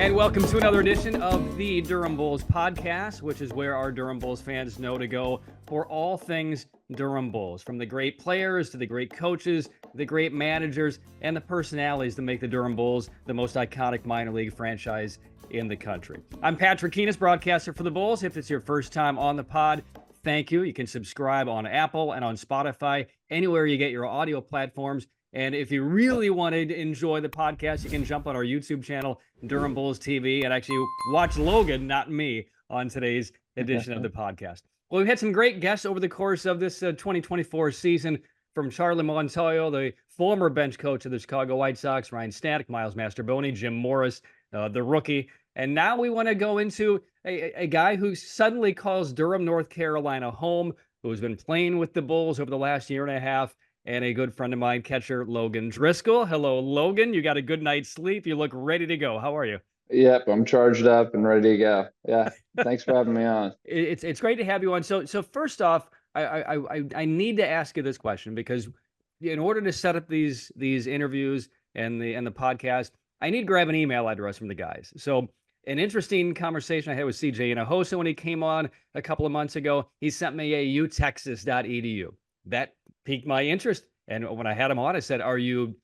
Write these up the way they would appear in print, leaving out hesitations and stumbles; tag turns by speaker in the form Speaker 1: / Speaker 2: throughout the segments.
Speaker 1: And welcome to another edition of the Durham Bulls podcast, which is where our Durham Bulls fans know to go for all things Durham Bulls, from the great players to the great coaches, the great managers, and the personalities that make the Durham Bulls the most iconic minor league franchise in the country. I'm Patrick Kinas, broadcaster for the Bulls. If it's your first time on the pod, thank you. You can subscribe on Apple and on Spotify, anywhere you get your audio platforms. And if you really want to enjoy the podcast, you can jump on our YouTube channel, Durham Bulls TV, and actually watch Logan, not me, on today's edition of the podcast. Well, we've had some great guests over the course of this 2024 season, from Charlie Montoyo, the former bench coach of the Chicago White Sox, Ryan Stanek, Miles Masterboni, Jim Morris, the rookie. And now we want to go into a guy who suddenly calls Durham, North Carolina home, who's been playing with the Bulls over the last year and a half, and a good friend of mine, catcher Logan Driscoll. Hello, Logan. You got a good night's sleep. You look ready to go. How are you?
Speaker 2: Yep, I'm charged up and ready to go. Yeah, thanks for having me on.
Speaker 1: It's great to have you on. So first off, I need to ask you this question, because in order to set up these interviews and the podcast, I need to grab an email address from the guys. So an interesting conversation I had with CJ Hinojosa when he came on a couple of months ago. He sent me a utexas.edu. That piqued my interest. And when I had him on, I said, "Are you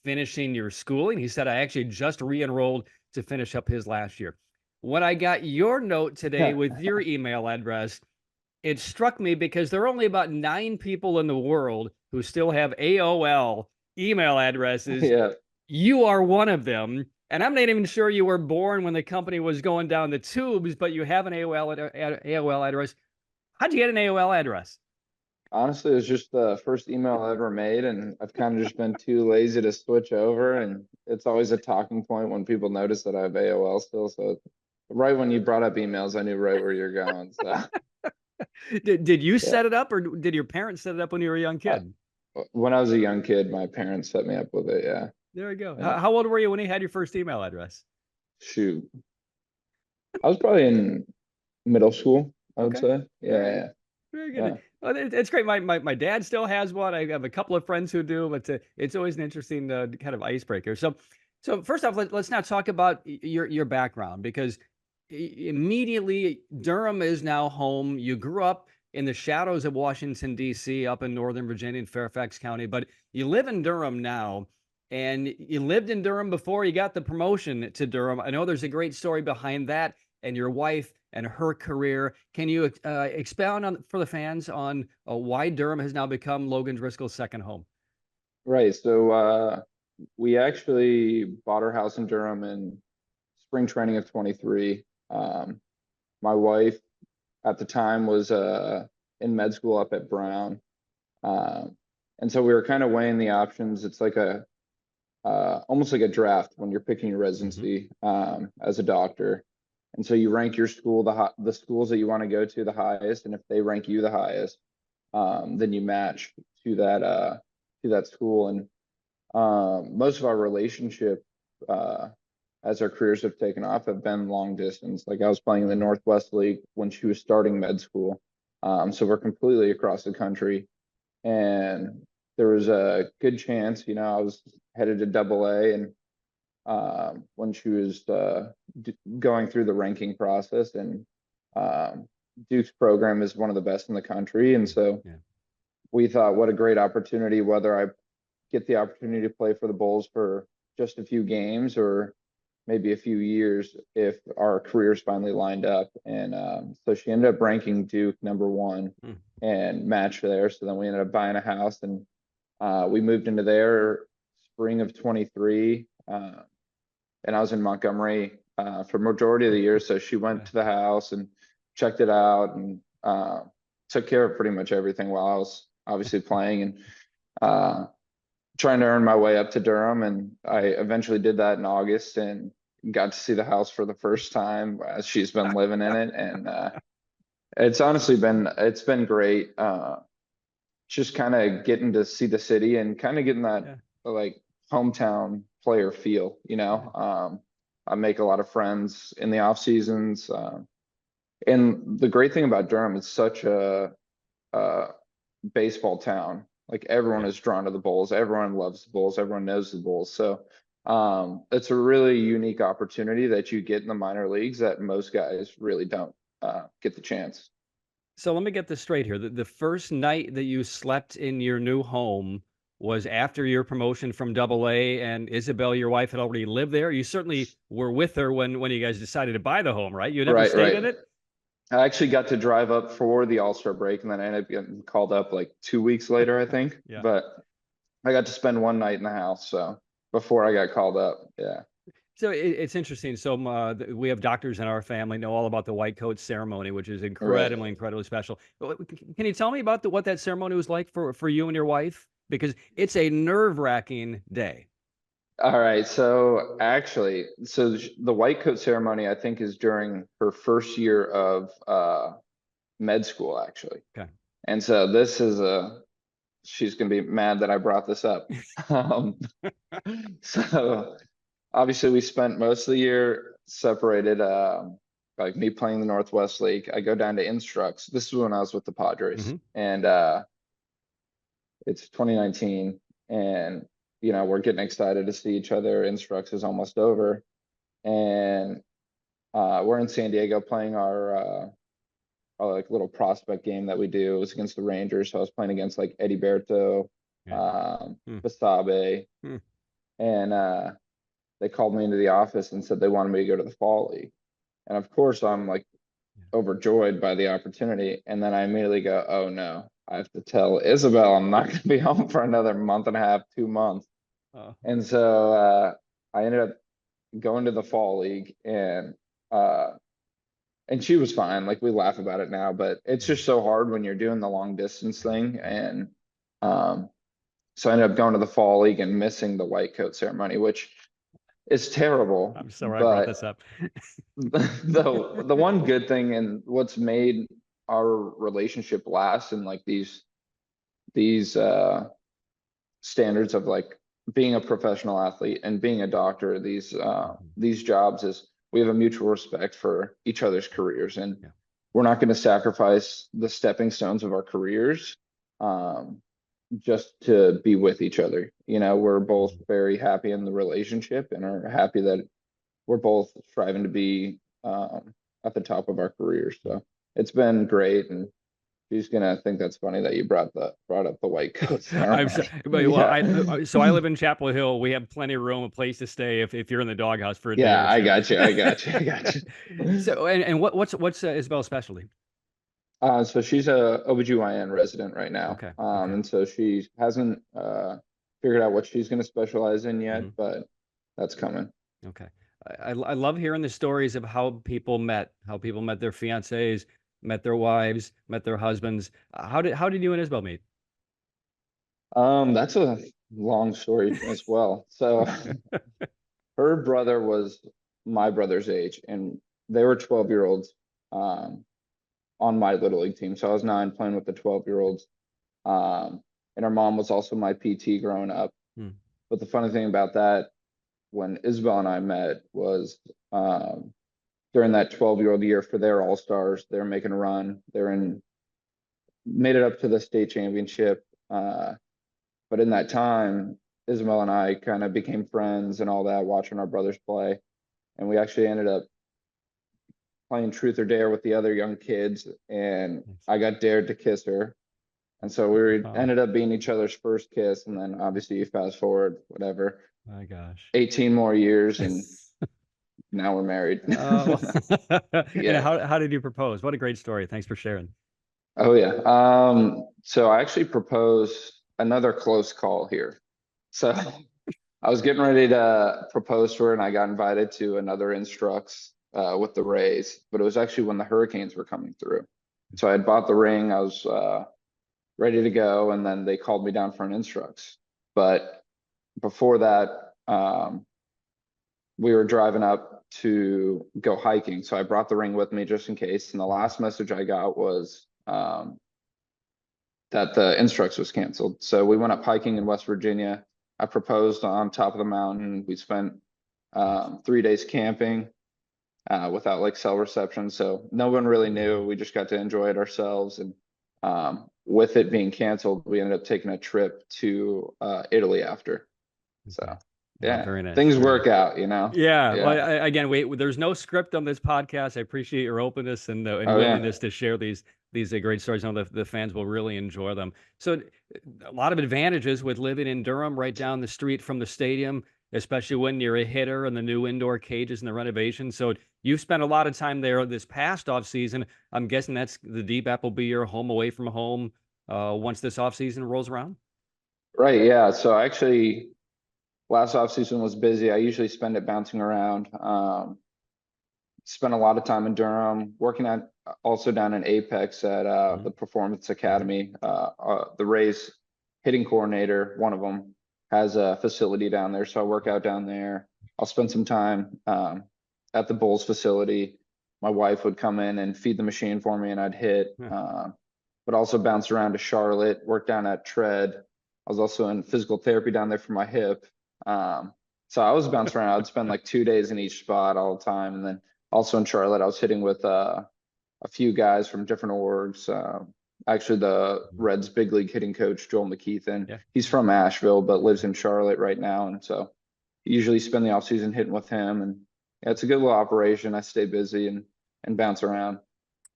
Speaker 1: finishing your schooling?" He said, "I actually just re-enrolled to finish up his last year." When I got your note today with your email address, it struck me, because there are only about 9 people in the world who still have AOL email addresses.
Speaker 2: Yeah.
Speaker 1: You are one of them. And I'm not even sure you were born when the company was going down the tubes, but you have an AOL address. How'd you get an AOL address?
Speaker 2: Honestly, it was just the first email I ever made, and I've kind of just been too lazy to switch over. And it's always a talking point when people notice that I have AOL still. So right when you brought up emails, I knew right where you're going. So
Speaker 1: Did you
Speaker 2: yeah.
Speaker 1: set it up, or did your parents set it up when you were a young kid?
Speaker 2: When I was a young kid, my parents set me up with it. Yeah.
Speaker 1: There we go.
Speaker 2: Yeah.
Speaker 1: How old were you when you had your first email address?
Speaker 2: Shoot. I was probably in middle school, I would
Speaker 1: Okay.
Speaker 2: say. Yeah.
Speaker 1: All right.
Speaker 2: Yeah.
Speaker 1: Very good.
Speaker 2: Yeah.
Speaker 1: Well, it's great. My dad still has one. I have a couple of friends who do, but it's always an interesting kind of icebreaker. So first off, let's now talk about your background, because immediately Durham is now home. You grew up in the shadows of Washington, D.C., up in Northern Virginia in Fairfax County, but you live in Durham now, and you lived in Durham before you got the promotion to Durham. I know there's a great story behind that, and your wife and her career. Can you expound on, for the fans, on why Durham has now become Logan Driscoll's second home?
Speaker 2: Right. So we actually bought our house in Durham in spring training of 23. My wife at the time was in med school up at Brown. And so we were kind of weighing the options. It's like almost like a draft when you're picking your residency as a doctor. And so you rank your school, the schools that you want to go to the highest, and if they rank you the highest, then you match to that school. And most of our relationship as our careers have taken off have been long distance. Like, I was playing in the Northwest League when she was starting med school, so we're completely across the country. And there was a good chance, I was headed to AA, and when she was going through the ranking process, and Duke's program is one of the best in the country. And so we thought, what a great opportunity, whether I get the opportunity to play for the Bulls for just a few games or maybe a few years, if our careers finally lined up. And so she ended up ranking Duke #1 and matched there. So then we ended up buying a house, and we moved into there spring of 23. And I was in Montgomery for majority of the year. So she went to the house and checked it out, and took care of pretty much everything while I was obviously playing and trying to earn my way up to Durham. And I eventually did that in August and got to see the house for the first time as she's been living in it. And it's honestly it's been great. Just kind of getting to see the city and kind of getting that like hometown player feel, I make a lot of friends in the off seasons. And the great thing about Durham, it's such a baseball town. Like, everyone is drawn to the Bulls. Everyone loves the Bulls. Everyone knows the Bulls. So It's a really unique opportunity that you get in the minor leagues that most guys really don't get the chance.
Speaker 1: So let me get this straight here. The first night that you slept in your new home was after your promotion from Double A, and Isabel, your wife, had already lived there. You certainly were with her when you guys decided to buy the home, right? You never
Speaker 2: Right,
Speaker 1: stayed
Speaker 2: right.
Speaker 1: in it?
Speaker 2: I actually got to drive up for the All-Star break, and then I ended up getting called up like 2 weeks later, I think.
Speaker 1: Yeah.
Speaker 2: But I got to spend one night in the house, so before I got called up. Yeah.
Speaker 1: So it's interesting. So we have doctors in our family know all about the white coat ceremony, which is
Speaker 2: Right.
Speaker 1: incredibly special. Can you tell me about what that ceremony was like for you and your wife? Because it's a nerve-wracking day.
Speaker 2: All right. So actually, the white coat ceremony, I think, is during her first year of med school, actually.
Speaker 1: Okay.
Speaker 2: And so she's gonna be mad that I brought this up. Um, so obviously we spent most of the year separated, like me playing the Northwest League. I go down to Instructs. This is when I was with the Padres,
Speaker 1: Hmm.
Speaker 2: and it's 2019, and we're getting excited to see each other. Instructs is almost over, and we're in San Diego playing our like little prospect game that we do. It was against the Rangers, so I was playing against like Eddie Berto,
Speaker 1: Yeah. Hmm.
Speaker 2: Basabe,
Speaker 1: Hmm.
Speaker 2: and they called me into the office and said they wanted me to go to the fall league. And of course, I'm like overjoyed by the opportunity. And then I immediately go, oh no, I have to tell Isabel I'm not going to be home for another month and a half, 2 months.
Speaker 1: Oh.
Speaker 2: And so I ended up going to the fall league, uh, and she was fine. Like we laugh about it now, but it's just so hard when you're doing the long distance thing. And um, so I ended up going to the fall league and missing the white coat ceremony, which is terrible.
Speaker 1: I'm sorry I brought
Speaker 2: But
Speaker 1: this up.
Speaker 2: the one good thing and what's made our relationship last and like these standards of like being a professional athlete and being a doctor, these jobs is we have a mutual respect for each other's careers, and
Speaker 1: Yeah.
Speaker 2: we're not going to sacrifice the stepping stones of our careers just to be with each other. We're both very happy in the relationship and are happy that we're both striving to be at the top of our careers. So it's been great, and she's gonna think that's funny that you brought up the white coat
Speaker 1: I'm so,
Speaker 2: ceremony.
Speaker 1: well,
Speaker 2: Yeah,
Speaker 1: so I live in Chapel Hill. We have plenty of room, a place to stay if you're in the doghouse for a day
Speaker 2: yeah,
Speaker 1: or
Speaker 2: I
Speaker 1: two.
Speaker 2: got you. I got you. I got you.
Speaker 1: So, and what's Isabel's specialty?
Speaker 2: So she's a OBGYN resident right now.
Speaker 1: Okay. Okay.
Speaker 2: And so she hasn't figured out what she's going to specialize in yet,
Speaker 1: Hmm.
Speaker 2: but that's coming.
Speaker 1: Okay. I love hearing the stories of how people met their fiancés, met their wives, met their husbands. How did you and Isabel meet?
Speaker 2: That's a long story as well. So her brother was my brother's age, and they were 12-year-olds on my little league team. So I was 9 playing with the 12-year-olds. And her mom was also my PT growing up.
Speaker 1: Hmm.
Speaker 2: But the funny thing about that, when Isabel and I met, was during that 12-year-old year for their All Stars. They're making a run. Made it up to the state championship. But in that time, Isabel and I kind of became friends and all that, watching our brothers play. And we actually ended up playing truth or dare with the other young kids. And I got dared to kiss her. And so we
Speaker 1: Oh,
Speaker 2: ended up being each other's first kiss. And then obviously you fast forward, whatever,
Speaker 1: my gosh.
Speaker 2: 18 more years, and now we're married.
Speaker 1: Oh, and
Speaker 2: Yeah.
Speaker 1: how did you propose? What a great story. Thanks for sharing.
Speaker 2: Oh yeah. So I actually proposed another close call here. So I was getting ready to propose to her, and I got invited to another instructs with the Rays, but it was actually when the Hurricanes were coming through. So I had bought the ring. I was ready to go, and then they called me down for an instructs. But before that, we were driving up to go hiking. So I brought the ring with me just in case. And the last message I got was that the instructs was canceled. So we went up hiking in West Virginia. I proposed on top of the mountain. We spent 3 days camping without like cell reception. So no one really knew. We just got to enjoy it ourselves. And with it being canceled, we ended up taking a trip to Italy after. So Yeah,
Speaker 1: very nice.
Speaker 2: things
Speaker 1: Very
Speaker 2: work
Speaker 1: nice.
Speaker 2: out, you know?
Speaker 1: Yeah. Well,
Speaker 2: Yeah.
Speaker 1: again, there's no script on this podcast. I appreciate your openness and
Speaker 2: Oh yeah.
Speaker 1: willingness to share these great stories. I know the fans will really enjoy them. So, a lot of advantages with living in Durham, right down the street from the stadium, especially when you're a hitter and the new indoor cages and the renovation. So, you've spent a lot of time there this past off season. I'm guessing that's the DBAP will be your home away from home once this off season rolls around.
Speaker 2: Right, yeah. So actually last off season was busy. I usually spend it bouncing around. Spent a lot of time in Durham, working at also down in Apex at the
Speaker 1: Mhm.
Speaker 2: Performance Academy. The Rays hitting coordinator, one of them, has a facility down there, so I work out down there. I'll spend some time at the Bulls facility. My wife would come in and feed the machine for me, and I'd hit.
Speaker 1: Yeah.
Speaker 2: But also bounce around to Charlotte, work down at Tread. I was also in physical therapy down there for my hip. So I was bouncing around. I'd spend like 2 days in each spot all the time, and then also in Charlotte, I was hitting with a few guys from different orgs. Actually, the
Speaker 1: Mhm.
Speaker 2: Reds big league hitting coach, Joel McKeithen,
Speaker 1: Yeah.
Speaker 2: he's from Asheville, but lives in Charlotte right now. And so usually spend the off season hitting with him. And yeah, it's a good little operation. I stay busy and bounce around.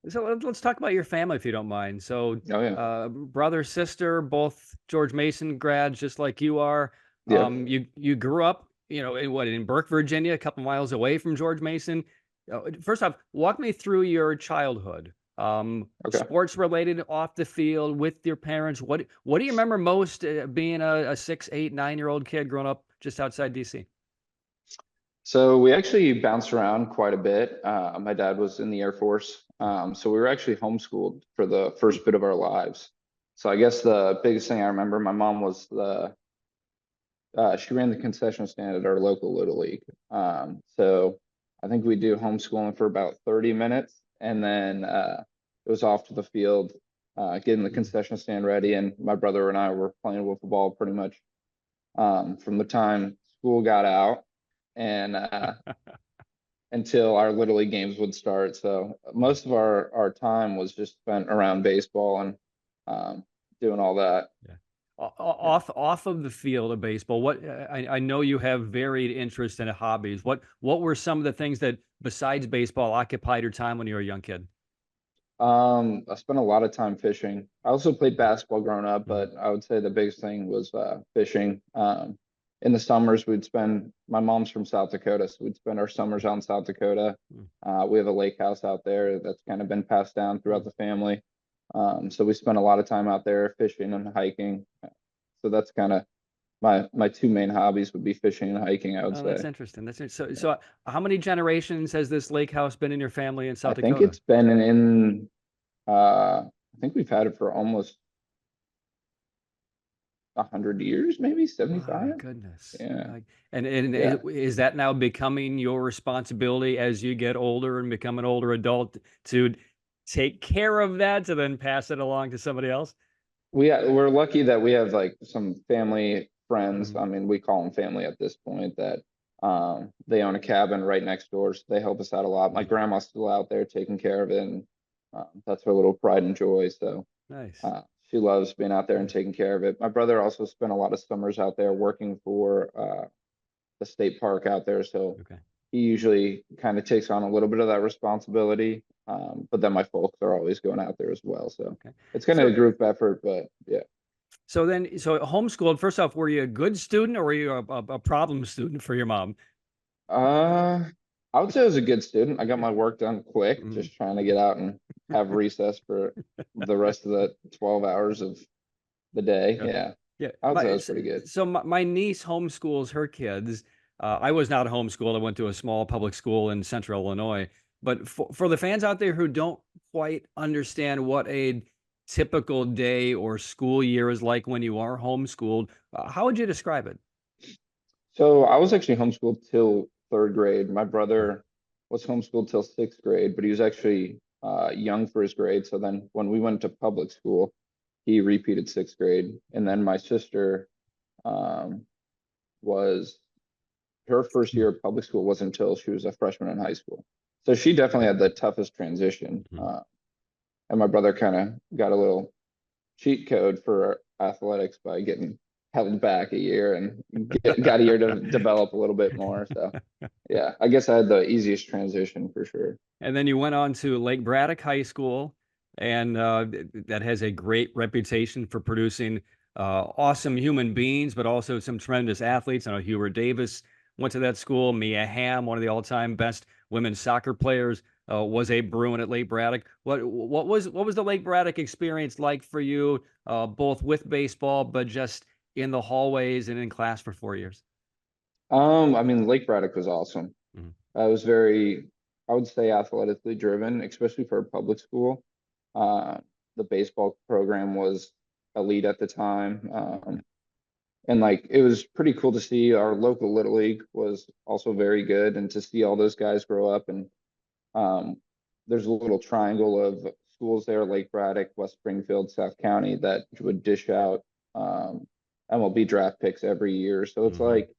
Speaker 1: So let's talk about your family if you don't mind. So,
Speaker 2: Oh, yeah.
Speaker 1: brother, sister, both George Mason grads, just like you are.
Speaker 2: Yeah.
Speaker 1: You grew up, in Burke, Virginia, a couple miles away from George Mason. First off, walk me through your childhood.
Speaker 2: Okay.
Speaker 1: Sports related, off the field, with your parents. What do you remember most being a 6, 8, 9-year-old kid growing up just outside DC?
Speaker 2: So we actually bounced around quite a bit. My dad was in the Air Force. So we were actually homeschooled for the first bit of our lives. So I guess the biggest thing I remember, my mom was she ran the concession stand at our local Little League. So I think we do homeschooling for about 30 minutes and then it was off to the field, getting the concession stand ready. And my brother and I were playing wiffle ball pretty much from the time school got out and until our Little League games would start. So most of our time was just spent around baseball and doing all that.
Speaker 1: Yeah.
Speaker 2: Yeah.
Speaker 1: Off of the field of baseball, I know you have varied interests and hobbies. What were some of the things that besides baseball occupied your time when you were a young kid?
Speaker 2: I spent a lot of time fishing. I also played basketball growing up,
Speaker 1: Mhm.
Speaker 2: but I would say the biggest thing was fishing. In the summers, my mom's from South Dakota, so we'd spend our summers out in South Dakota.
Speaker 1: Mm.
Speaker 2: We have a lake house out there that's kind of been passed down throughout
Speaker 1: Mm.
Speaker 2: the family. So we spent a lot of time out there fishing and hiking. So that's kind of my two main hobbies would be fishing and hiking, I would
Speaker 1: Oh, that's
Speaker 2: say.
Speaker 1: interesting. So how many generations has this lake house been in your family in
Speaker 2: I
Speaker 1: South
Speaker 2: think
Speaker 1: Dakota?
Speaker 2: it's been I think we've had it for almost 100 years, maybe
Speaker 1: My
Speaker 2: 75.
Speaker 1: goodness.
Speaker 2: Yeah.
Speaker 1: And
Speaker 2: Yeah.
Speaker 1: is that now becoming your responsibility as you get older and become an older adult to take care of that to then pass it along to somebody else?
Speaker 2: We're lucky that we have like some family friends.
Speaker 1: Mhm.
Speaker 2: I mean, we call them family at this point that they own a cabin right next door, so they help us out a lot. My
Speaker 1: Mhm.
Speaker 2: grandma's still out there taking care of it, and that's her little pride and joy. So
Speaker 1: Nice.
Speaker 2: she loves being out there and
Speaker 1: Nice.
Speaker 2: taking care of it. My brother also spent a lot of summers out there working for the state park out there, so
Speaker 1: Okay.
Speaker 2: he usually kind of takes on a little bit of that responsibility. But then my folks are always going out there as well. So
Speaker 1: Okay.
Speaker 2: it's kind of a
Speaker 1: So
Speaker 2: group effort, but yeah.
Speaker 1: so homeschooled, first off, were you a good student or were you a problem student for your mom?
Speaker 2: Uh, I would say I was a good student. I got
Speaker 1: Yeah.
Speaker 2: my work done quick,
Speaker 1: Mhm.
Speaker 2: just trying to get out and have recess for the rest of the 12 hours of the day.
Speaker 1: Yeah.
Speaker 2: Yeah,
Speaker 1: Yeah.
Speaker 2: I would say I
Speaker 1: My
Speaker 2: was pretty good.
Speaker 1: my niece homeschools her kids. I was not homeschooled. I went to a small public school in central Illinois. But for the fans out there who don't quite understand what a typical day or school year is like when you are homeschooled, how would you describe it?
Speaker 2: So I was actually homeschooled till third grade. My
Speaker 1: Mm.
Speaker 2: brother was homeschooled till sixth grade, but he was actually young for his grade. So then when we went to public school, he repeated sixth grade. And then my sister um, was her first year of public school wasn't until she was a freshman in high school. So she definitely had the toughest transition.
Speaker 1: Mhm.
Speaker 2: And my brother kind of got a little cheat code for athletics by getting held back a year and got a year to develop a little bit more. So yeah, I guess I had the easiest transition for sure.
Speaker 1: And then you went on to Lake Braddock High School, and that has a great reputation for producing awesome human beings, but also some tremendous athletes. I know Hubert Davis went to that school. Mia Hamm, one of the all-time best women's soccer players, was a Bruin at Lake Braddock. What was the Lake Braddock experience like for you, both with baseball, but just in the hallways and in class for 4 years?
Speaker 2: I mean, Lake Braddock was awesome.
Speaker 1: Mhm.
Speaker 2: I was very, I would say, athletically driven, especially for a public school. Uh, the baseball program was elite at the time. And like it was pretty cool to see our local little league was also very good, and to see all those guys grow up. And um, there's a little triangle of schools there: Lake Braddock, West Springfield, South County, that would dish out um, MLB draft picks every year. So it's
Speaker 1: Mhm.
Speaker 2: like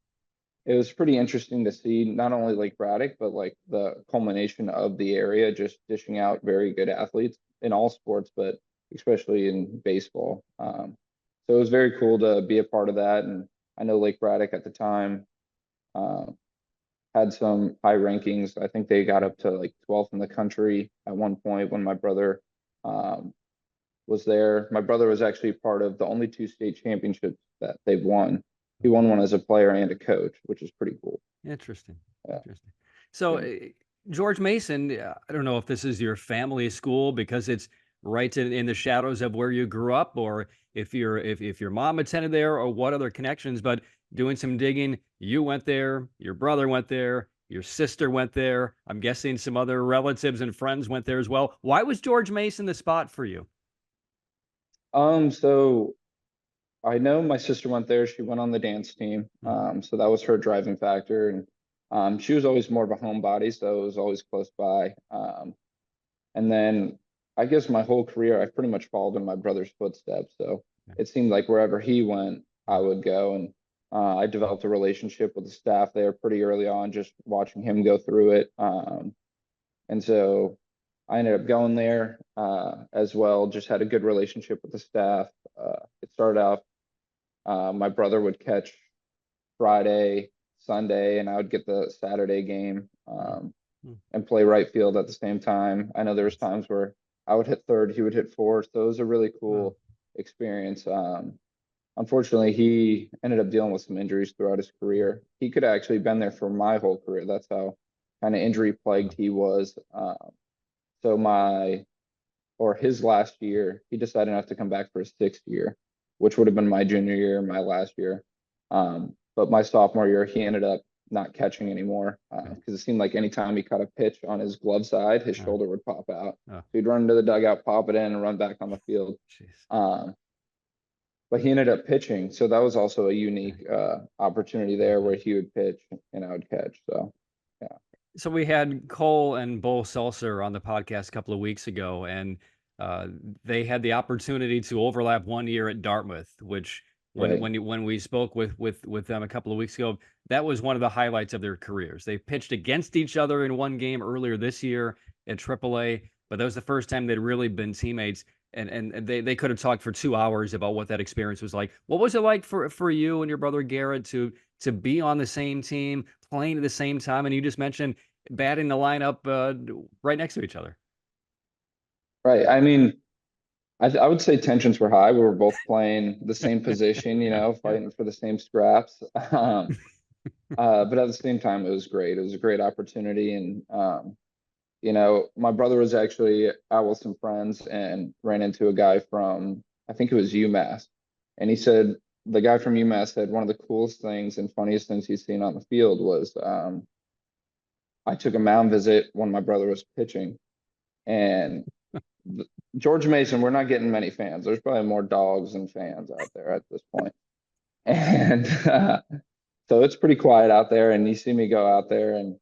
Speaker 2: it was pretty interesting to see not only Lake Braddock, but like the culmination of the area just dishing out very good athletes in all sports, but especially in baseball. So it was very cool to be a part of that. And I know Lake Braddock at the time uh, had some high rankings. I think they got up to like 12th in the country at one point when my brother um, was there. My brother was actually part of the only two state championships that they've won. He won one as a player and a coach, which is pretty cool.
Speaker 1: Interesting.
Speaker 2: Yeah.
Speaker 1: Interesting. So,
Speaker 2: Yeah.
Speaker 1: George Mason, I don't know if this is your family school because it's right in the shadows of where you grew up, or if your mom attended there, or what other connections. But doing some digging, you went there, your brother went there, your sister went there. I'm guessing some other relatives and friends went there as well. Why was George Mason the spot for you?
Speaker 2: So I know my sister went there. She went on the dance team.
Speaker 1: Mhm.
Speaker 2: So that was her driving factor. And she was always more of a homebody, so it was always close by. And then I guess my whole career, I've pretty much followed in my brother's footsteps. So it seemed like wherever he went, I would go. And I developed a relationship with the staff there pretty early on, just watching him go through it. And so I ended up going there as well, just had a good relationship with the staff. It started off, my brother would catch Friday, Sunday, and I would get the Saturday game.
Speaker 1: Mhm.
Speaker 2: And play right field at the same time. I know there was
Speaker 1: Nice.
Speaker 2: times where I would hit third, he would hit fourth. So it was a really
Speaker 1: Wow.
Speaker 2: cool experience. Unfortunately, he ended up dealing with some injuries throughout his career. He could have actually been there for my whole career. That's how kind of injury plagued
Speaker 1: Wow.
Speaker 2: he was. So his last year, he decided not to come back for his sixth year, which would have been my junior year, my last year. But my sophomore year, he ended up not catching anymore
Speaker 1: Okay.
Speaker 2: because it seemed like anytime he caught a pitch on his glove side, his
Speaker 1: Oh,
Speaker 2: shoulder would pop out.
Speaker 1: oh,
Speaker 2: So he'd run into the dugout, pop it in, and run back on the field.
Speaker 1: jeez.
Speaker 2: Um, but he ended up pitching, so that was also a
Speaker 1: Okay.
Speaker 2: unique opportunity there where
Speaker 1: Mhm.
Speaker 2: he would pitch and I would catch. So yeah,
Speaker 1: So we had Cole and Bo Seltzer on the podcast a couple of weeks ago, and uh, they had the opportunity to overlap 1 year at Dartmouth, which
Speaker 2: right.
Speaker 1: when we spoke with them a couple of weeks ago, that was one of the highlights of their careers. They pitched against each other in one game earlier this year at AAA, but that was the first time they'd really been teammates. And they could have talked for 2 hours about what that experience was like. What was it like for you and your brother Garrett to be on the same team, playing at the same time? And you just mentioned batting the lineup right next to each other.
Speaker 2: Right. I mean, I would say tensions were high. We were both playing the same position,
Speaker 1: Yeah, yeah.
Speaker 2: fighting for the same scraps. But at the same time, it was great. It was a great opportunity. And, my brother was actually out with some friends and ran into a guy from, I think it was UMass. And he said, the guy from UMass said one of the coolest things and funniest things he's seen on the field was I took a mound visit when my brother was pitching. And George Mason, we're not getting many fans. There's probably more dogs than fans out there at this point. And so it's pretty quiet out there. And you see me go out there, and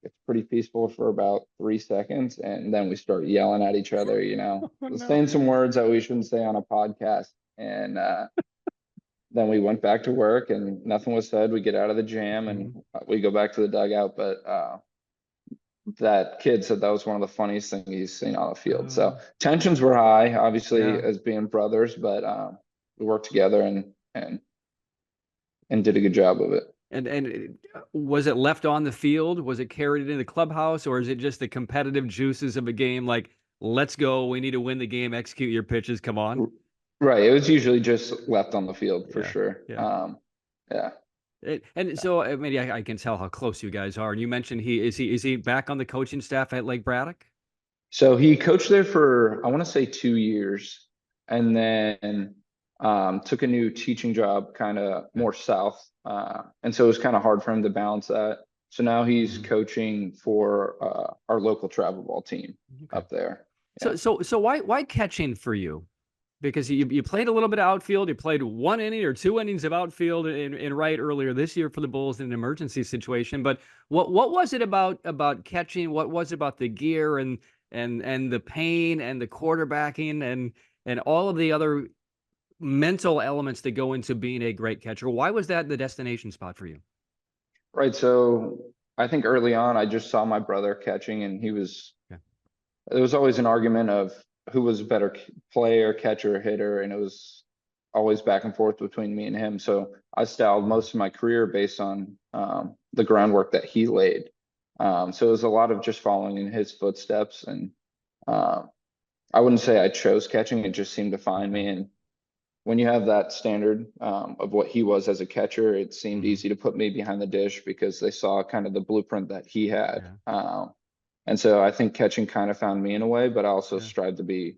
Speaker 2: it's pretty peaceful for about 3 seconds. And then we start yelling at each other,
Speaker 1: Oh no.
Speaker 2: saying some words that we shouldn't say on a podcast. And then we went back to work and nothing was said. We get out of the jam and
Speaker 1: Mhm.
Speaker 2: we go back to the dugout. But that kid said that was one of the funniest things he's seen on the field. So tensions were high, obviously,
Speaker 1: Yeah.
Speaker 2: as being brothers, but we worked together, and and did a good job of it.
Speaker 1: And was it left on the field? Was it carried into the clubhouse, or is it just the competitive juices of a game? Like, let's go, we need to win the game, execute your pitches, come on.
Speaker 2: Right. It was usually just left on the field for sure.
Speaker 1: Yeah.
Speaker 2: Yeah.
Speaker 1: And so I mean, I can tell how close you guys are. And you mentioned is he back on the coaching staff at Lake Braddock?
Speaker 2: So he coached there for, I want to say 2 years, and then took a new teaching job kind of more south. And so it was kind of hard for him to balance that. So now he's coaching for our local travel ball team up there. Yeah.
Speaker 1: So why catching for you? Because you played a little bit of outfield, you played 1 inning or 2 innings of outfield in right earlier this year for the Bulls in an emergency situation. But what was it about catching? What was it about the gear and the pain and the quarterbacking and all of the other mental elements that go into being a great catcher? Why was that the destination spot for you?
Speaker 2: Right. So I think early on, I just saw my brother catching, and there was always an argument of who was a better player, catcher, hitter, and it was always back and forth between me and him. So I styled most of my career based on the groundwork that he laid. So it was a lot of just following in his footsteps, and I wouldn't say I chose catching; it just seemed to find me. And when you have that standard of what he was as a catcher, it seemed easy to put me behind the dish because they saw kind of the blueprint that he had. And so I think catching kind of found me in a way, but I also strived to be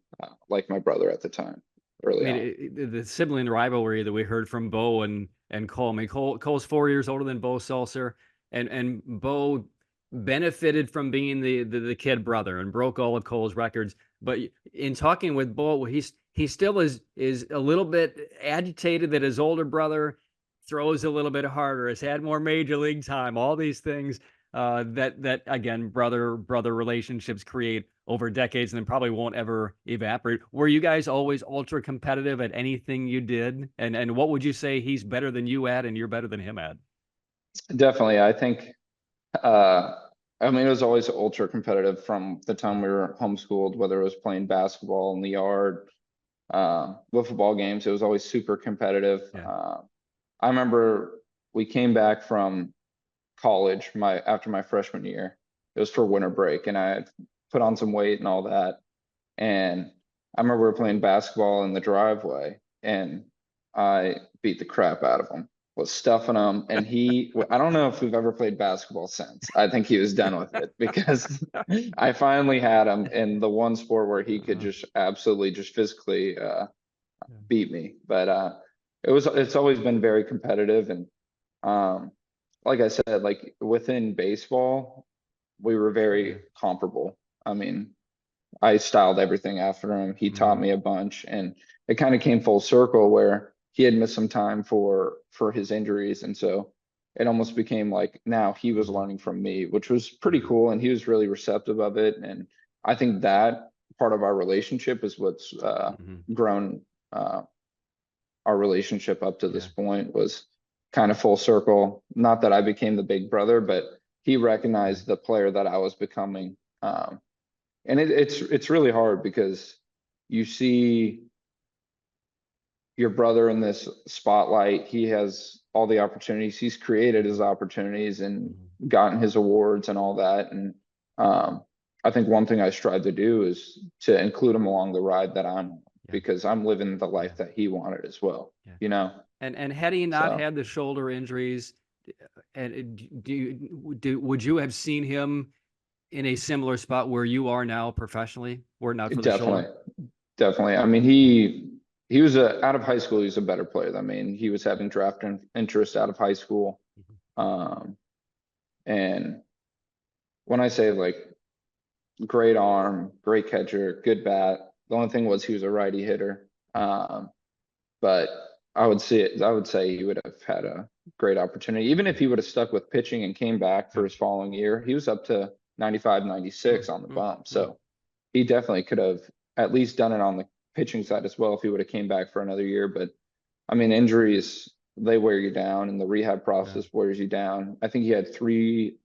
Speaker 2: like my brother at the time, early on.
Speaker 1: The sibling rivalry that we heard from Bo and Cole. I mean, Cole's 4 years older than Bo Seltzer, and Bo benefited from being the kid brother and broke all of Cole's records. But in talking with Bo, he still is a little bit agitated that his older brother throws a little bit harder, has had more major league time, all these things. That again, brother relationships create over decades and then probably won't ever evaporate. Were you guys always ultra competitive at anything you did? And what would you say he's better than you at and you're better than him at?
Speaker 2: Definitely. I think, I mean, it was always ultra competitive from the time we were homeschooled, whether it was playing basketball in the yard, football games, it was always super competitive. I remember we came back from college after my freshman year. It was for winter break, and I had put on some weight and all that. And I remember we were playing basketball in the driveway, and I beat the crap out of him, was stuffing him. And I don't know if we've ever played basketball since. I think he was done with it because I finally had him in the one sport where he could just absolutely just physically beat me. But it's always been very competitive. And like I said, like within baseball, we were very comparable. I mean, I styled everything after him. He taught me a bunch, and it kind of came full circle where he had missed some time for his injuries. And so it almost became like now he was learning from me, which was pretty cool. And he was really receptive of it. And I think that part of our relationship is what's grown our relationship up to this point, was kind of full circle. Not that I became the big brother, but he recognized the player that I was becoming. And it's really hard because you see your brother in this spotlight. He has all the opportunities. He's created his opportunities and gotten his awards and all that. And I think one thing I strive to do is to include him along the ride that I'm on, because I'm living the life that he wanted as well, you know?
Speaker 1: And had he not had the shoulder injuries, and would you have seen him in a similar spot where you are now professionally, were it not for the shoulder?
Speaker 2: Definitely. I mean, he was out of high school. He was a better player than me, and he was having draft interest out of high school. And when I say like great arm, great catcher, good bat, the only thing was he was a righty hitter. But I would say he would have had a great opportunity. Even if he would have stuck with pitching and came back for his following year, he was up to 95, 96 on the bump. So he definitely could have at least done it on the pitching side as well if he would have came back for another year. But I mean, injuries, they wear you down, and the rehab process wears you down. I think he had 3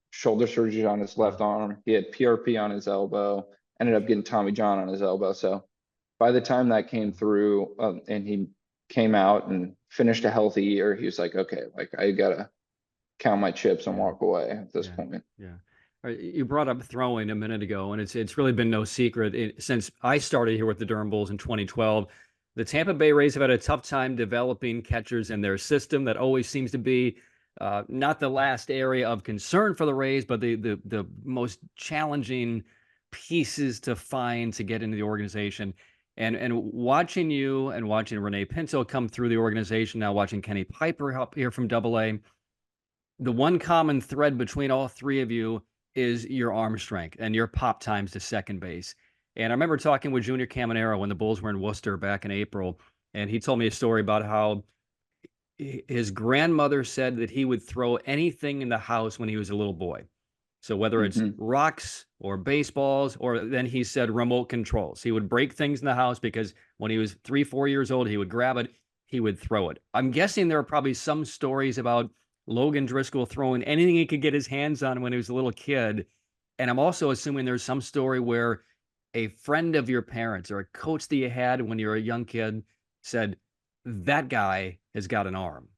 Speaker 2: shoulder surgeries on his left arm. He had PRP on his elbow, ended up getting Tommy John on his elbow. So by the time that came through, and he came out and finished a healthy year, he was like, okay, like I gotta count my chips and
Speaker 1: Yeah.
Speaker 2: walk away at this
Speaker 1: Yeah.
Speaker 2: point.
Speaker 1: Yeah. All right, you brought up throwing a minute ago, and it's really been no secret since I started here with the Durham Bulls in 2012. The Tampa Bay Rays have had a tough time developing catchers in their system. That always seems to be not the last area of concern for the Rays, but the most challenging pieces to find to get into the organization. And watching you and watching Renee Pinto come through the organization, now watching Kenny Piper help here from AA, the one common thread between all three of you is your arm strength and your pop times to second base. And I remember talking with Junior Caminero when the Bulls were in Worcester back in April, and he told me a story about how his grandmother said that he would throw anything in the house when he was a little boy. So whether it's
Speaker 2: Mhm.
Speaker 1: rocks or baseballs, or then he said remote controls, he would break things in the house because when he was 3, 4 years old, he would grab it, he would throw it. I'm guessing there are probably some stories about Logan Driscoll throwing anything he could get his hands on when he was a little kid. And I'm also assuming there's some story where a friend of your parents or a coach that you had when you were a young kid said, that guy has got an arm.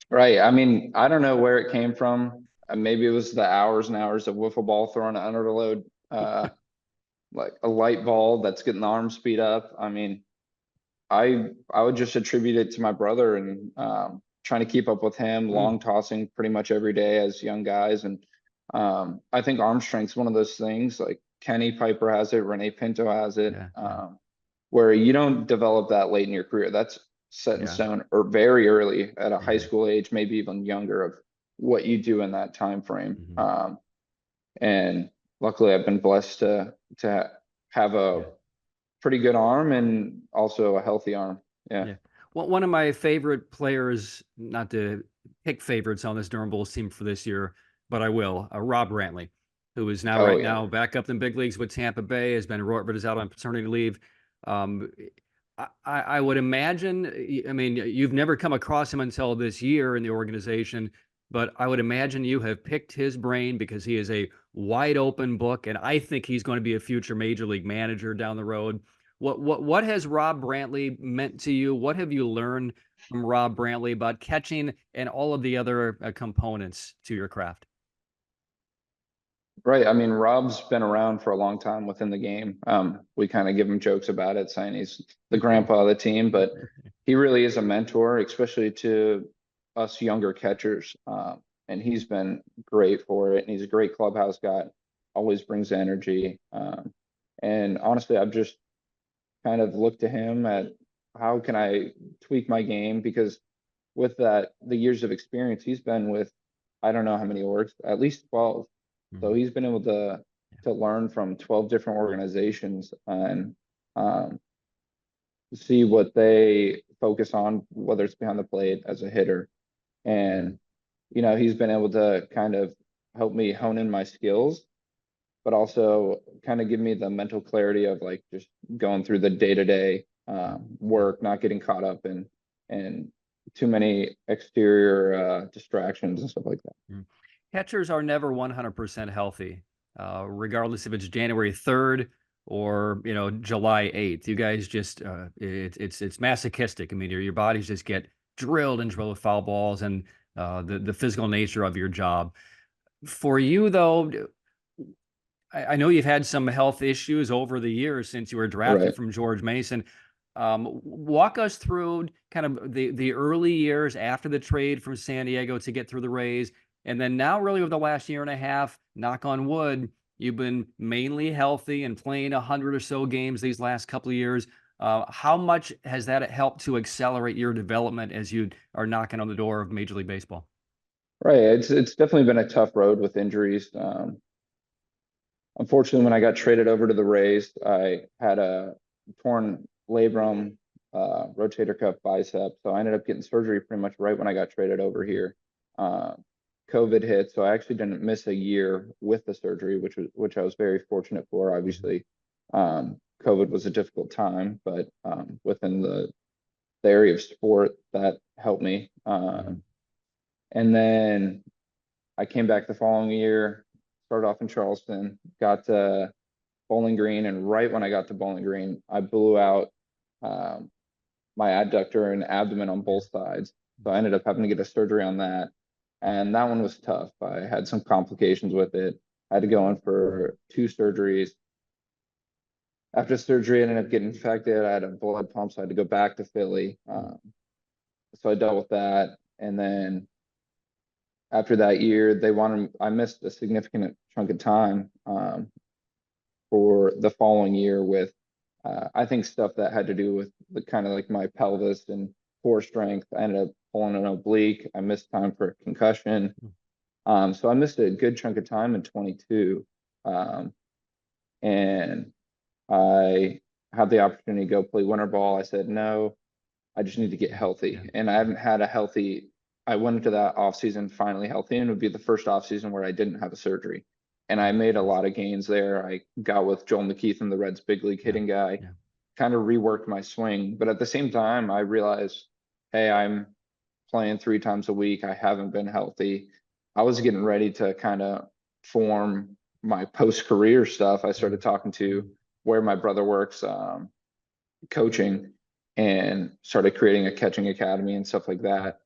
Speaker 2: Right. I mean, I don't know where it came from. Maybe it was the hours and hours of wiffle ball thrown under the load, like a light ball that's getting the arm speed up. I mean, I would just attribute it to my brother and trying to keep up with him,
Speaker 1: Mm,
Speaker 2: long tossing pretty much every day as young guys. And I think arm strength's one of those things. Like Kenny Piper has it, Renee Pinto has it,
Speaker 1: yeah, yeah,
Speaker 2: where you don't develop that late in your career. That's set in
Speaker 1: yeah.
Speaker 2: stone or very early at a high
Speaker 1: Mhm,
Speaker 2: school age, maybe even younger, of what you do in that time frame.
Speaker 1: mhm,
Speaker 2: And luckily, I've been blessed to have a
Speaker 1: yeah.
Speaker 2: pretty good arm and also a healthy arm. Yeah.
Speaker 1: Yeah. Well, one of my favorite players, not to pick favorites on this Durham Bulls team for this year, but I will, Rob Brantly, who is now
Speaker 2: Oh
Speaker 1: right
Speaker 2: yeah.
Speaker 1: now back up in big leagues with Tampa Bay, has been Rorbert is out on paternity leave. Um, I would imagine, I mean, you've never come across him until this year in the organization, but I would imagine you have picked his brain because he is a wide open book, and I think he's going to be a future major league manager down the road. What has Rob Brantly meant to you? What have you learned from Rob Brantly about catching and all of the other components to your craft?
Speaker 2: Right. I mean, Rob's been around for a long time within the game. We kind of give him jokes about it, saying he's the grandpa of the team, but he really is a mentor, especially to us younger catchers. And he's been great for it. And he's a great clubhouse guy, always brings energy. And honestly, I've just kind of looked to him at how can I tweak my game, because with that, the years of experience, he's been with, I don't know how many orgs, at least 12. So
Speaker 1: Mhm.
Speaker 2: he's been able to learn from 12 different organizations and um, see what they focus on, whether it's behind the plate as a hitter.
Speaker 1: Yeah.
Speaker 2: And, he's been able to kind of help me hone in my skills, but also kind of give me the mental clarity of like just going through the day-to-day
Speaker 1: Yeah.
Speaker 2: work, not getting caught up in too many exterior distractions and stuff like that.
Speaker 1: Mm. Catchers are never 100% healthy, regardless if it's January 3rd or July 8th. You guys just it's masochistic. I mean, your bodies just get drilled and drilled with foul balls and the physical nature of your job. For you though, I know you've had some health issues over the years since you were
Speaker 2: Right.
Speaker 1: drafted from George Mason. Walk us through kind of the early years after the trade from San Diego to get through the Rays, and then now really over the last year and a half, knock on wood, you've been mainly healthy and playing 100 or so games these last couple of years. How much has that helped to accelerate your development as you are knocking on the door of Major League Baseball?
Speaker 2: Right. It's definitely been a tough road with injuries. Unfortunately, when I got traded over to the Rays, I had a torn labrum, rotator cuff bicep. So I ended up getting surgery pretty much right when I got traded over here. Uh, COVID hit, so I actually didn't miss a year with the surgery, which I was very fortunate for.
Speaker 1: Mhm.
Speaker 2: Obviously, COVID was a difficult time, but within the area of sport, that helped me.
Speaker 1: Mhm.
Speaker 2: And then I came back the following year, started off in Charleston, got to Bowling Green, and right when I got to Bowling Green, I blew out um, my adductor and abdomen on both sides. So I ended up having to get a surgery on that. And that one was tough. I had some complications with it. I had to go in for 2 surgeries. After surgery, I ended up getting infected. I had a blood pump, so I had to go back to Philly. So I dealt with that. And then after that year, I missed a significant chunk of time for the following year with, I think, stuff that had to do with the kind of like my pelvis and core strength. I ended up pulling an oblique. I missed time for a concussion. So I missed a good chunk of time in 22. And I had the opportunity to go play winter ball. I said, no, I just need to get healthy. And I haven't had I went into that off season finally healthy, and it would be the first off season where I didn't have a surgery. And I made a lot of gains there. I got with Joel McKeithen, the Reds big league hitting guy, kind of reworked my swing. But at the same time, I realized, hey, I'm playing 3 times a week. I haven't been healthy. I was getting ready to kind of form my post-career stuff. I started talking to where my brother works, coaching, and started creating a catching academy and stuff like that.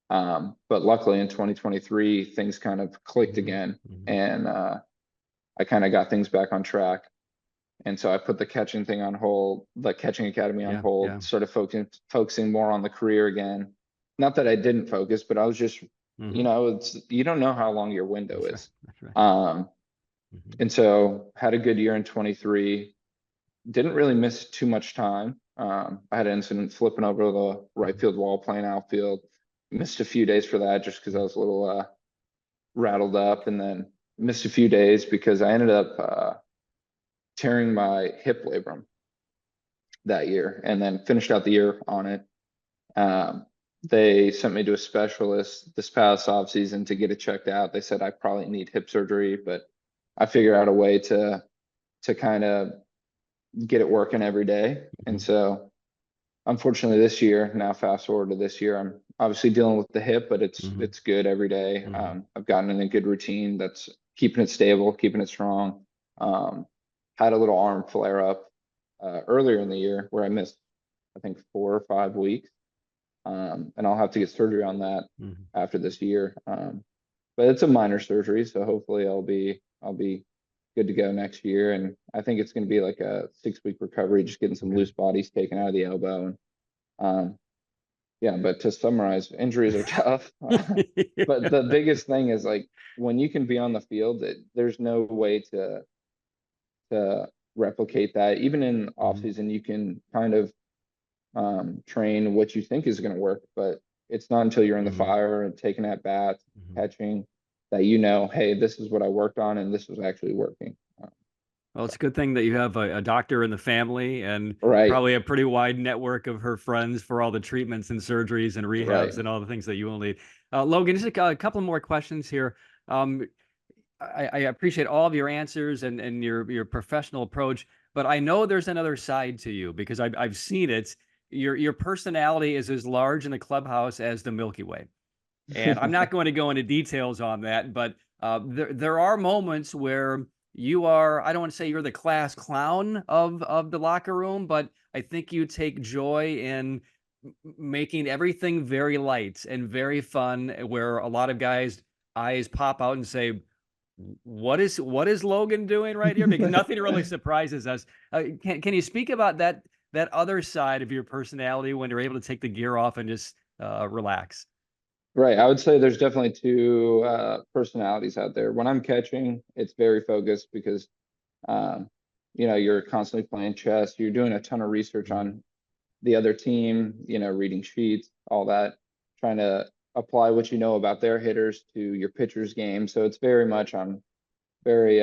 Speaker 2: But luckily in 2023, things kind of clicked again, and I kind of got things back on track. And so I put the catching thing on hold, the catching academy on hold, started focusing more on the career again. Not that I didn't focus, but I was just, you don't know how long your window is.
Speaker 1: That's right.
Speaker 2: And so had a good year in 23, didn't really miss too much time. I had an incident flipping over the right field wall, playing outfield, missed a few days for that just because I was a little rattled up, and then missed a few days because I ended up tearing my hip labrum that year, and then finished out the year on it. They sent me to a specialist this past off season to get it checked out. They said I probably need hip surgery, but I figured out a way to kind of get it working every day. And so unfortunately this year, now fast forward to this year, I'm obviously dealing with the hip, but it's good every day. I've gotten in a good routine that's keeping it stable, keeping it strong. Had a little arm flare up earlier in the year where I missed, I think, 4 or 5 weeks. And I'll have to get surgery on that after this year. But it's a minor surgery, so hopefully I'll be good to go next year. And I think it's going to be like a 6-week recovery, just getting some loose bodies taken out of the elbow. And yeah, but to summarize, injuries are tough. But the biggest thing is, like, when you can be on the field, there's no way to replicate that. Even in off season, you can kind of train what you think is going to work, but it's not until you're in the fire and taking at bats, catching, that hey, this is what I worked on and this was actually working.
Speaker 1: Well, it's a good thing that you have a doctor in the family, and
Speaker 2: Right.
Speaker 1: probably a pretty wide network of her friends for all the treatments and surgeries and rehabs
Speaker 2: Right.
Speaker 1: and all the things that you will need. Logan, just a couple more questions here. I appreciate all of your answers and your professional approach, but I know there's another side to you because I've seen it. Your personality is as large in the clubhouse as the Milky Way. And I'm not going to go into details on that, but there are moments where you are, I don't want to say you're the class clown of the locker room, but I think you take joy in making everything very light and very fun, where a lot of guys' eyes pop out and say, what is Logan doing right here? Because nothing really surprises us. Can you speak about that other side of your personality when you're able to take the gear off and just relax?
Speaker 2: Right. I would say there's definitely 2 personalities out there. When I'm catching, it's very focused because you're constantly playing chess. You're doing a ton of research on the other team, reading sheets, all that, trying to apply what you know about their hitters to your pitcher's game. So it's very much, I'm very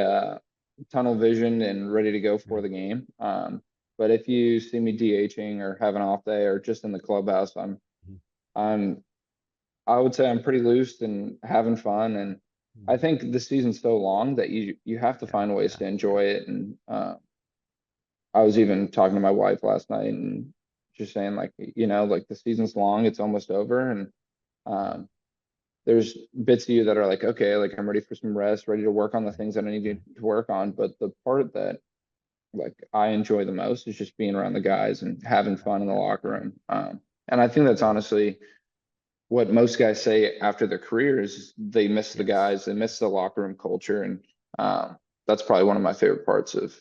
Speaker 2: tunnel vision and ready to go for the game. But if you see me DHing or have an off day or just in the clubhouse, I would say I'm pretty loose and having fun. And I think the season's so long that you have to find ways to enjoy it. And I was even talking to my wife last night and just saying, like, like, the season's long, it's almost over. And there's bits of you that are like, okay, like, I'm ready for some rest, ready to work on the things that I need to work on. But the part that like I enjoy the most is just being around the guys and having fun in the locker room. And I think that's honestly what most guys say after their careers. They miss the guys, they miss the locker room culture, and that's probably one of my favorite parts of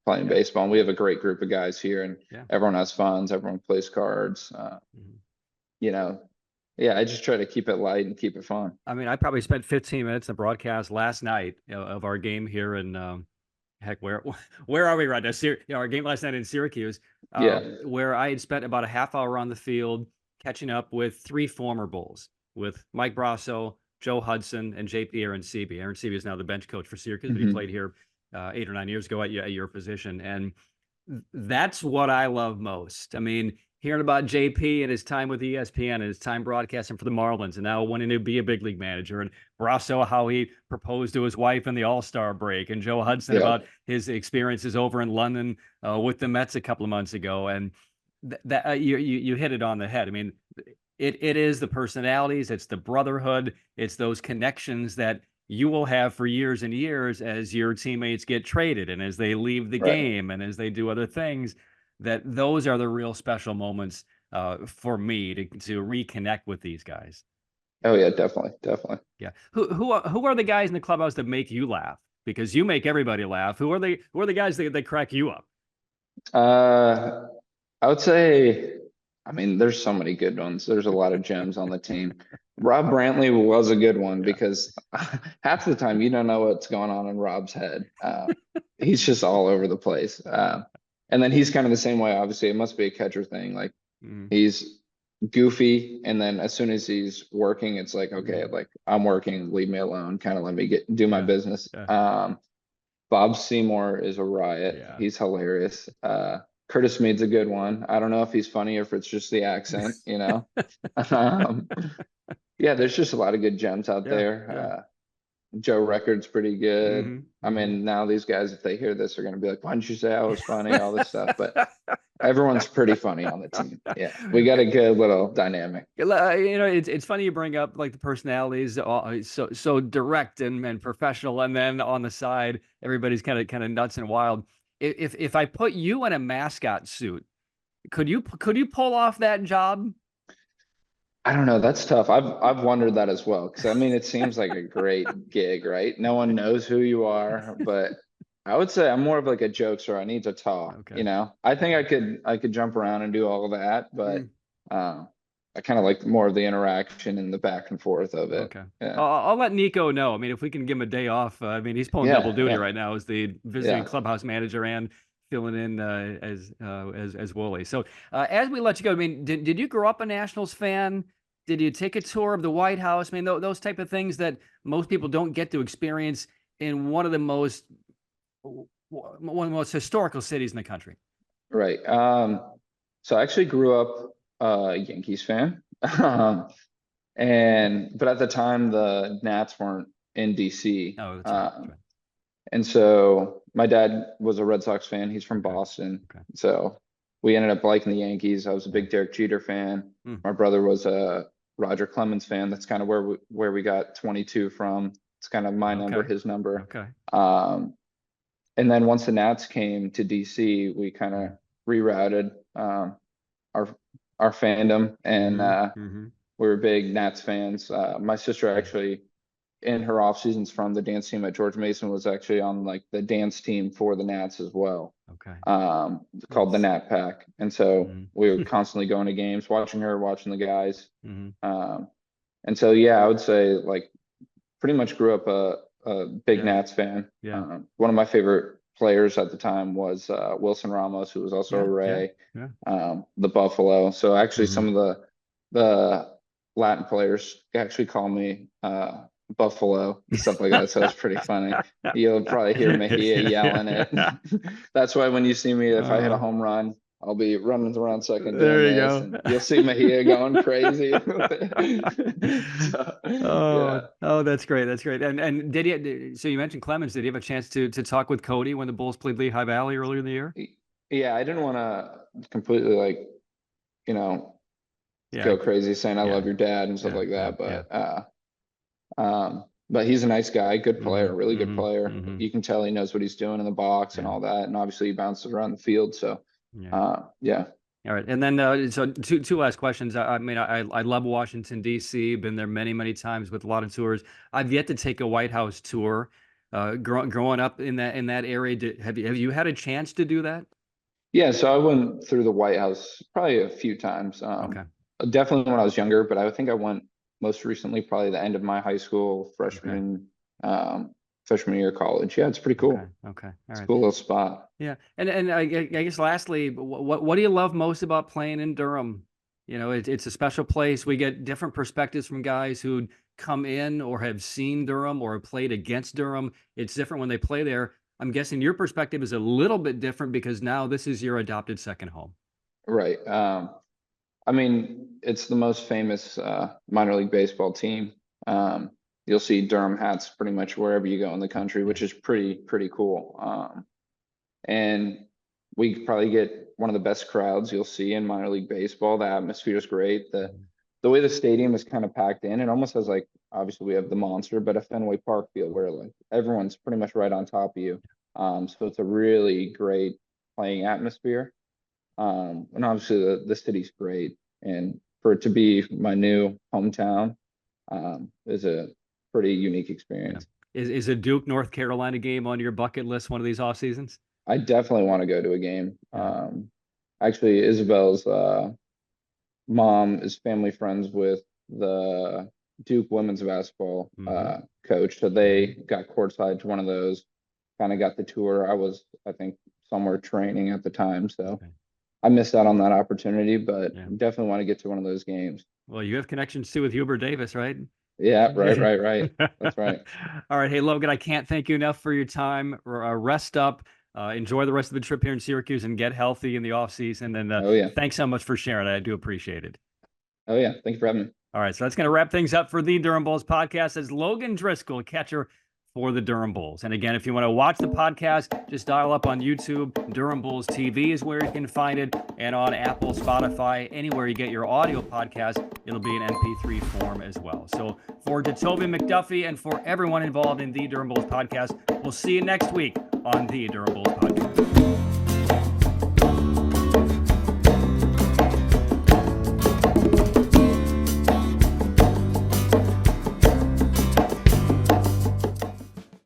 Speaker 2: playing baseball. And we have a great group of guys here, and everyone has funds, everyone plays cards. You know, yeah, I just try to keep it light and keep it fun.
Speaker 1: I mean, I probably spent 15 minutes in the broadcast last night of our game here in heck, where are we right now? Our game last night in Syracuse, where I had spent about a half hour on the field catching up with 3 former Bulls, with Mike Brasso, Joe Hudson, and JP Aaron-Sebe. Aaron-Sebe is now the bench coach for Syracuse, but he played here 8 or 9 years ago at your position. And that's what I love most. I mean, hearing about JP and his time with ESPN and his time broadcasting for the Marlins and now wanting to be a big league manager, and Brasso, how he proposed to his wife in the All-Star break, and Joe Hudson about his experiences over in London with the Mets a couple of months ago. And that you hit it on the head. I mean, it is the personalities, it's the brotherhood, it's those connections that you will have for years and years as your teammates get traded and as they leave the game and as they do other things. That those are the real special moments for me to reconnect with these guys.
Speaker 2: Oh yeah, definitely.
Speaker 1: Yeah. Who are the guys in the clubhouse that make you laugh? Because you make everybody laugh. Who are the guys that crack you up?
Speaker 2: I would say, I mean, there's so many good ones. There's a lot of gems on the team. Rob Brantly was a good one because half the time you don't know what's going on in Rob's head. He's just all over the place. And then he's kind of the same way. Obviously, it must be a catcher thing. Like he's goofy, and then as soon as he's working, it's like, okay, like I'm working, leave me alone. Kind of let me do my business. Bob Seymour is a riot. He's hilarious. Curtis Mead's a good one. I don't know if he's funny or if it's just the accent, you know. There's just a lot of good gems out there. Joe Record's pretty good. I mean, now these guys, if they hear this, are going to be like, why didn't you say I was funny? All this stuff. But everyone's pretty funny on the team. Yeah, we got a good little dynamic.
Speaker 1: You know, it's funny you bring up like the personalities, so direct and professional, and then on the side, everybody's kind of nuts and wild. If I put you in a mascot suit, could you pull off that job?
Speaker 2: I don't know. That's tough. I've wondered that as well. Cause I mean, it seems like a great gig, right? No one knows who you are, but I would say I'm more of like a jokester. I need to talk, you know. I think I could jump around and do all of that, but I kind of like more of the interaction and the back and forth of it.
Speaker 1: I'll let Nico know. I mean, if we can give him a day off, I mean, he's pulling double duty right now as the visiting clubhouse manager and filling in as Wooly. So as we let you go, I mean, did you grow up a Nationals fan? Did you take a tour of the White House? I mean, those type of things that most people don't get to experience in one of the most historical cities in the country.
Speaker 2: Right. So I actually grew up a Yankees fan. But at the time the Nats weren't in DC.
Speaker 1: Oh, that's right.
Speaker 2: And so my dad was a Red Sox fan. He's from Boston. So we ended up liking the Yankees. I was a big Derek Jeter fan. My brother was a Roger Clemens fan. That's kind of where we got 22 from. It's kind of my number, his number. And then once the Nats came to DC, we kind of rerouted our fandom, and we were big Nats fans. My sister actually, in her off seasons from the dance team at George Mason, was actually on like the dance team for the Nats as well. Called the Nat Pack. And so we were constantly going to games, watching her, watching the guys. And so, yeah, I would say like pretty much grew up a big Nats fan. One of my favorite players at the time was Wilson Ramos, who was also a Ray, the Buffalo. So actually some of the Latin players actually call me Buffalo and stuff like that. So it's pretty funny. You'll probably hear Mejia yelling it. That's why when you see me, if I hit a home run, I'll be running around second.
Speaker 1: There you go.
Speaker 2: And you'll see Mejia going crazy.
Speaker 1: Oh, that's great. That's great. And did you? So you mentioned Clemens. Did you have a chance to talk with Cody when the Bulls played Lehigh Valley earlier in the year?
Speaker 2: Yeah, I didn't want to completely go crazy saying I love your dad and stuff like that. But but he's a nice guy, good player, really good player.
Speaker 1: Mhm.
Speaker 2: You can tell he knows what he's doing in the box and
Speaker 1: Yeah.
Speaker 2: all that. And obviously he bounces around the field. So,
Speaker 1: Yeah.
Speaker 2: yeah.
Speaker 1: All right, and then so two last questions. I mean, I love Washington D.C. Been there many times with a lot of tours. I've yet to take a White House tour. Growing up in that area, have you had a chance to do that?
Speaker 2: Yeah. So I went through the White House probably a few times.
Speaker 1: Okay.
Speaker 2: Definitely when I was younger, but I think I went most recently, probably the end of my high school,
Speaker 1: Okay.
Speaker 2: um, freshman year of college. Yeah. It's pretty
Speaker 1: Okay.
Speaker 2: cool.
Speaker 1: Okay. All
Speaker 2: It's a
Speaker 1: right.
Speaker 2: cool little spot.
Speaker 1: Yeah, and I guess lastly, what do you love most about playing in Durham? You know, it's a special place. We get different perspectives from guys who come in or have seen Durham or have played against Durham. It's different when they play there. I'm guessing your perspective is a little bit different because now this is your adopted second home.
Speaker 2: Right. I mean, it's the most famous minor league baseball team. Um, you'll see Durham hats pretty much wherever you go in the country,
Speaker 1: Yeah.
Speaker 2: which is pretty cool. And we probably get one of the best crowds you'll see in minor league baseball. The atmosphere is great. The way the stadium is kind of packed in, it almost has like, obviously we have the monster, but a Fenway Park feel where like everyone's pretty much right on top of you. So it's a really great playing atmosphere. And obviously the city's great, and for it to be my new hometown, is a pretty unique
Speaker 1: Yeah.
Speaker 2: experience.
Speaker 1: Is a Duke, North Carolina game on your bucket list one of these off seasons?
Speaker 2: I definitely want to go to a game.
Speaker 1: Yeah.
Speaker 2: Actually, Isabel's mom is family friends with the Duke women's basketball
Speaker 1: Hmm.
Speaker 2: coach, so they got courtside to one of those. Kind of got the tour. I was, I think, somewhere training at the time, so
Speaker 1: Okay.
Speaker 2: I missed out on that opportunity, but
Speaker 1: Yeah.
Speaker 2: definitely want to get to one of those games.
Speaker 1: Well, you have connections too with Hubert Davis, right?
Speaker 2: Yeah, right. That's right.
Speaker 1: All right. Hey, Logan, I can't thank you enough for your time. Rest up, enjoy the rest of the trip here in Syracuse and get healthy in the off season. And
Speaker 2: Oh yeah.
Speaker 1: thanks so much for sharing. I do appreciate it.
Speaker 2: Oh yeah. Thank you for having me.
Speaker 1: All right. So that's going to wrap things up for the Durham Bulls podcast as Logan Driscoll, catcher for the Durham Bulls. And again, if you want to watch the podcast, just dial up on YouTube. Durham Bulls TV is where you can find it, and on Apple, Spotify, anywhere you get your audio podcast, it'll be in MP3 form as well. So for Toby McDuffie and for everyone involved in the Durham Bulls podcast, we'll see you next week on the Durham Bulls podcast.